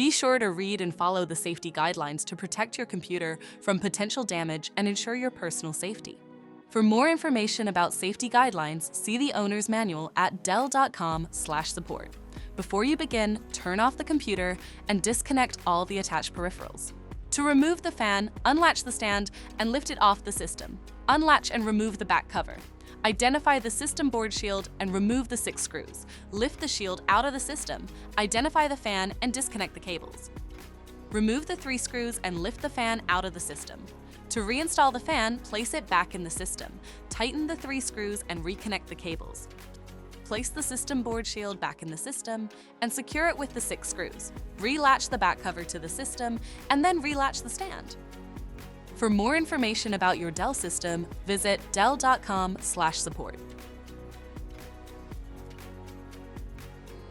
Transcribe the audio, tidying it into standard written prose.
Be sure to read and follow the safety guidelines to protect your computer from potential damage and ensure your personal safety. For more information about safety guidelines, see the owner's manual at dell.com/support. Before you begin, turn off the computer and disconnect all the attached peripherals. To remove the fan, unlatch the stand and lift it off the system. Unlatch and remove the back cover. Identify the system board shield and remove the 6 screws. Lift the shield out of the system, identify the fan and disconnect the cables. Remove the 3 screws and lift the fan out of the system. To reinstall the fan, place it back in the system. Tighten the 3 screws and reconnect the cables. Place the system board shield back in the system and secure it with the 6 screws. Relatch the back cover to the system and then relatch the stand. For more information about your Dell system, visit dell.com/support.